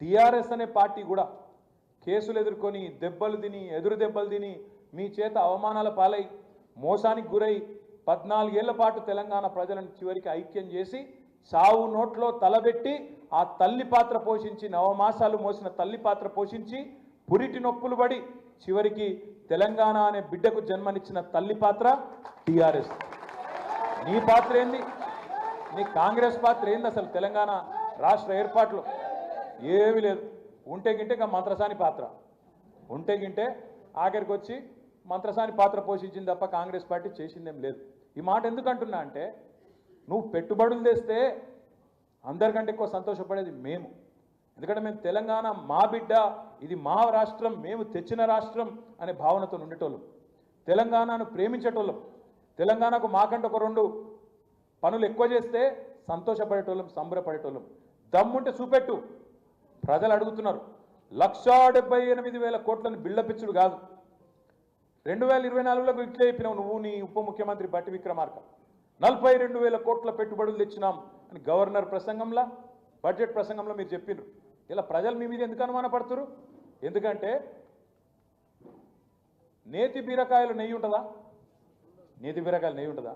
TRS అనే party కూడా కేసులు ఎదుర్కొని దెబ్బలు తిని ఎదురు దెబ్బలు తిని మీ చేత అవమానాల పాలై మోసానికి గురై 14 ఏళ్ల పాటు తెలంగాణ ప్రజలను చివరికి ఐక్యం చేసి సావు నోట్లో తలబెట్టి ఆ తల్లి పాత్ర పోషించి నవమాసాలు మోసిన తల్లి పాత్ర పోషించి పురిటి నొప్పులు పడి చివరికి తెలంగాణ అనే బిడ్డకు జన్మనిచ్చిన తల్లి పాత్ర టీఆర్ఎస్. నీ పాత్ర ఏంది? నీ కాంగ్రెస్ పాత్ర ఏంది? అసలు తెలంగాణ రాష్ట్ర ఏర్పాటులో ఏమీ లేదు. ఉంటే గింటే మంత్రసాని పాత్ర, ఉంటే గింటే ఆఖరికి వచ్చి మంత్రసాని పాత్ర పోషించింది తప్ప కాంగ్రెస్ పార్టీ చేసిందేం లేదు. ఈ మాట ఎందుకు అంటున్నా అంటే, నువ్వు పెట్టుబడులు తెస్తే అందరికంటే ఎక్కువ సంతోషపడేది మేము. ఎందుకంటే మేము తెలంగాణ మా బిడ్డ, ఇది మా రాష్ట్రం, మేము తెచ్చిన రాష్ట్రం అనే భావనతో ఉండేటోళ్ళం, తెలంగాణను ప్రేమించేటోళ్ళం, తెలంగాణకు మాకంటే ఒక 2 పనులు ఎక్కువ చేస్తే సంతోషపడేటోళ్ళం, సంబరపడేటోళ్ళం. దమ్ముంటే చూపెట్టు. ప్రజలు అడుగుతున్నారు. 1,78,000 కోట్లను బిల్డపిచ్చుడు కాదు. 2024లో ఇట్లే చెప్పినావు నువ్వు, నీ ఉప ముఖ్యమంత్రి బట్టి విక్రమార్క. 42,000 కోట్ల పెట్టుబడులు తెచ్చినాం అని గవర్నర్ ప్రసంగంలో, బడ్జెట్ ప్రసంగంలో మీరు చెప్పినారు. ఇలా ప్రజలు మీ మీద ఎందుకు అనుమానపడుతున్నారు? ఎందుకంటే నేతి బీరకాయలు నెయ్యి ఉంటుందా? నేతి బీరకాయలు నెయ్యి ఉంటుందా?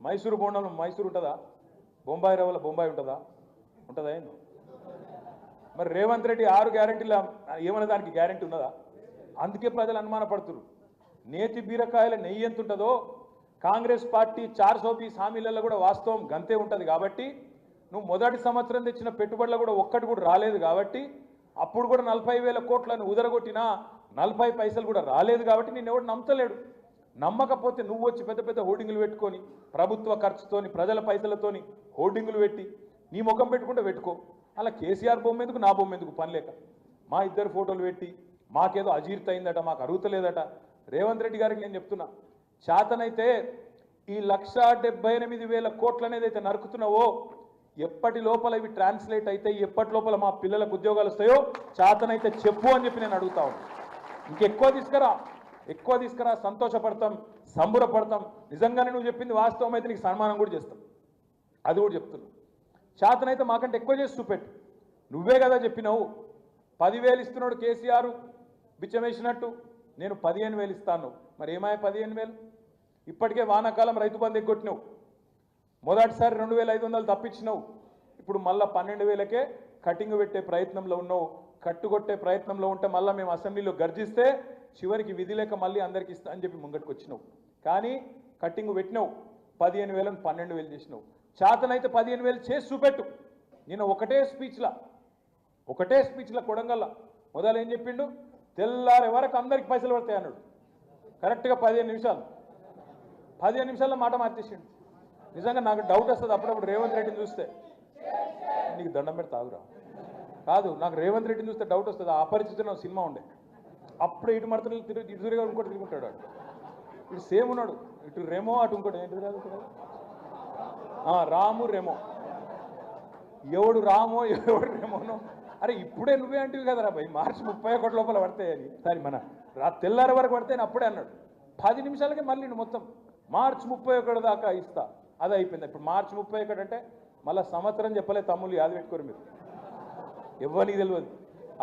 మైసూరు బోండంలో మైసూరు ఉంటుందా? బొంబాయి రవ్వల బొంబాయి ఉంటుందా? ఉంటుందా ఏంది? మరి రేవంత్ రెడ్డి 6 గ్యారెంటీల ఏమన్నా దానికి గ్యారెంటీ ఉన్నదా? అందుకే ప్రజలు అనుమానపడుతున్నారు. నేతి బీరకాయల నెయ్యి ఎంత ఉంటుందో కాంగ్రెస్ పార్టీ 420 హామీలలో కూడా వాస్తవం గంతే ఉంటుంది. కాబట్టి నువ్వు మొదటి సంవత్సరం తెచ్చిన పెట్టుబడులు కూడా ఒక్కటి కూడా రాలేదు. కాబట్టి అప్పుడు కూడా 40,000 కోట్లను ఉదరగొట్టినా 40 పైసలు కూడా రాలేదు. కాబట్టి నేను ఎవడు నమ్మతలేడు. నమ్మకపోతే నువ్వు వచ్చి పెద్ద పెద్ద హోర్డింగులు పెట్టుకొని ప్రభుత్వ ఖర్చుతోని ప్రజల పైసలతోని హోర్డింగులు పెట్టి నీ ముఖం పెట్టుకుంటే పెట్టుకో. అలా కేసీఆర్ బొమ్మ ఎందుకు, నా బొమ్మ ఎందుకు? పని లేక మా ఇద్దరు ఫోటోలు పెట్టి మాకేదో అజీర్తి అయిందట, మాకు అరుగుతలేదట. రేవంత్ రెడ్డి గారికి నేను చెప్తున్నా, చేతనైతే ఈ 1,78,000 కోట్లు అనేది అయితే నరుకుతున్నావో ఎప్పటి లోపల ఇవి ట్రాన్స్లేట్ అయితే ఎప్పటి లోపల మా పిల్లలకు ఉద్యోగాలు వస్తాయో చేతనైతే చెప్పు అని చెప్పి నేను అడుగుతా ఉన్నాను. ఇంకెక్కువ తీసుకురా, సంతోషపడతాం, సంబురపడతాం. నిజంగానే నువ్వు చెప్పింది వాస్తవం అయితే నీకు సన్మానం కూడా చేస్తాం. అది కూడా చెప్తున్నా. చేతనైతే మాకంటే ఎక్కువ చేసి చూపెట్టు. నువ్వే కదా చెప్పినావు 10,000 ఇస్తున్నాడు కేసీఆర్ బిచ్చమేసినట్టు, నేను 15,000 ఇస్తాను. మరి ఏమాయ 15,000? ఇప్పటికే వానాకాలం రైతు బంధు ఎగ్గొట్టినావు. మొదటిసారి 2,500 తప్పించినావు. ఇప్పుడు మళ్ళీ 12,000కే కటింగ్ పెట్టే ప్రయత్నంలో ఉన్నావు. కట్టుకొట్టే ప్రయత్నంలో ఉంటే మళ్ళీ మేము అసెంబ్లీలో గర్జిస్తే చివరికి విధి లేక మళ్ళీ అందరికి ఇస్తా అని చెప్పి ముంగట్టుకు వచ్చినావు. కానీ కట్టింగ్ పెట్టినావు. 15,000ను 12,000 చేసినావు. చేతనైతే 15,000 చేసి చూపెట్టు. నేను ఒకటే స్పీచ్లో కొడంగల్లా మొదలు ఏం చెప్పిండు? తెల్లారే వరకు అందరికి పైసలు పడతాయి అన్నాడు. కరెక్ట్గా 15 నిమిషాల్లో మాట మార్చేసిండు. నిజంగా నాకు డౌట్ వస్తుంది అప్పుడప్పుడు రేవంత్ రెడ్డిని చూస్తే. నీకు దండం పెడితే ఆగురా. కాదు, నాకు రేవంత్ రెడ్డిని చూస్తే డౌట్ వస్తుంది. అపరిచితున్న సినిమా ఉండే, అప్పుడే ఇటు మడతలు ఇటుగా ఇంకోటి తిరుగుంటాడు. ఇటు సేమ్ ఉన్నాడు, ఇటు రెమో అటు ఇంకోటి ఏంటి రాము రెమో. ఎవడు రామో ఎవడు రెమోనో. అరే ఇప్పుడే నువ్వే అంటివి కదరా భయ్, మార్చి 31 లోపల పడతాయని. సరే మన తెల్లారి వరకు పడితే అప్పుడే అన్నాడు. 10 నిమిషాలకే మళ్ళీ మొత్తం మార్చి 31 దాకా ఇస్తా. అది అయిపోయింది. ఇప్పుడు మార్చి 31 అంటే మళ్ళీ సంవత్సరం చెప్పలే తమ్ముళ్ళు, యాద పెట్టుకోరు మీరు. ఎవరికి తెలియదు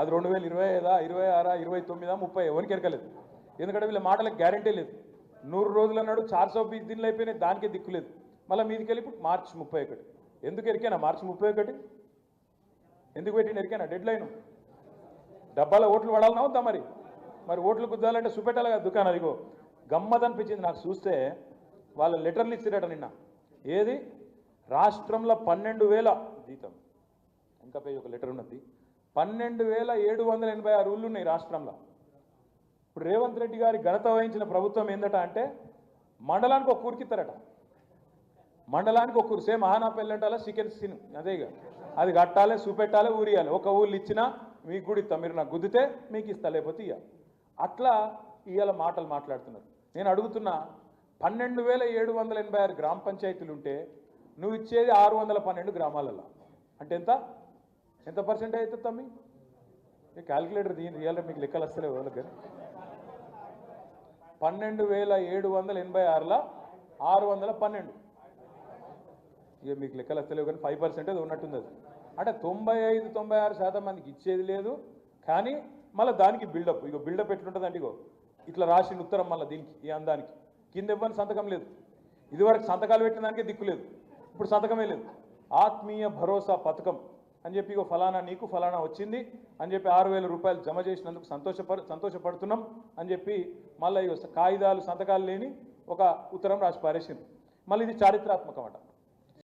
అది 2025, 26, 29, 30 ఎవరికి ఎరకలేదు. ఎందుకంటే వీళ్ళ మాటలకు గ్యారంటీ లేదు. 100 రోజులు అన్నాడు, 420 దినాలు అయిపోయినాయి, దానికే దిక్కులేదు. మళ్ళీ మీదికి వెళ్ళి ఇప్పుడు మార్చి 31. ఎందుకు ఎరికేనా మార్చి 31? ఎందుకు పెట్టిన ఎరికేనా డెడ్ లైన్? డబ్బాల ఓట్లు పడాలన్నా వద్దా? మరి ఓట్లు గుద్దాలంటే చూపెట్టాలి కదా దుకాణం. అదిగో గమ్మత్ అనిపించింది నాకు చూస్తే. వాళ్ళ లెటర్లు ఇచ్చిరట నిన్న. ఏది రాష్ట్రంలో 12,000 జీతం, ఇంకా పేజ్ ఒక లెటర్ ఉన్నది. 12,786 ఊళ్ళు ఉన్నాయి రాష్ట్రంలో. ఇప్పుడు రేవంత్ రెడ్డి గారి ఘనత వహించిన ప్రభుత్వం ఏందట అంటే మండలానికి ఒక ఊరికి ఇస్తారట. మండలానికి ఒక ఊరు, సేమ్ మహానాపల్లి అంటారా చికెన్ సీన్ అదేగా. అది కట్టాలి, చూపెట్టాలి, ఊరియాలి. ఒక ఊళ్ళు ఇచ్చినా మీకు కూడా ఇస్తాం, మీరు నాకు గుద్దితే మీకు ఇస్తా, లేకపోతే ఇయ్య. అట్లా ఇవాళ మాటలు మాట్లాడుతున్నారు. నేను అడుగుతున్నా, 12,786 గ్రామ పంచాయతీలు ఉంటే నువ్వు ఇచ్చేది 612 గ్రామాలలో అంటే ఎంత పర్సెంటేజ్ అవుతుంది తమ్మి? క్యాల్కులేటర్ దీని రియల్ మీకు లెక్కలు వస్తలేవు వాళ్ళకి. 12,786లో 612 ఇక మీకు లెక్కలు వస్తలేవు కానీ 5% ఉన్నట్టుంది. అంటే 95-96% మందికి ఇచ్చేది లేదు. కానీ మళ్ళీ దానికి బిల్డప్, ఇగో బిల్డప్ ఎట్లుంటుందంటే ఇగో ఇట్లా రాసిన ఉత్తరం మళ్ళీ దీనికి ఈ అందానికి కింద ఇవ్వని సంతకం లేదు. ఇదివరకు సంతకాలు పెట్టిన దానికే దిక్కు లేదు, ఇప్పుడు సంతకమే లేదు. ఆత్మీయ భరోసా పథకం అని చెప్పి ఇగో ఫలానా నీకు ఫలానా వచ్చింది అని చెప్పి 6,000 రూపాయలు జమ చేసినందుకు సంతోషపడుతున్నాం అని చెప్పి మళ్ళీ కాగితాలు సంతకాలు లేని ఒక ఉత్తరం రాసి పారేసింది. మళ్ళీ ఇది చారిత్రాత్మకం అట.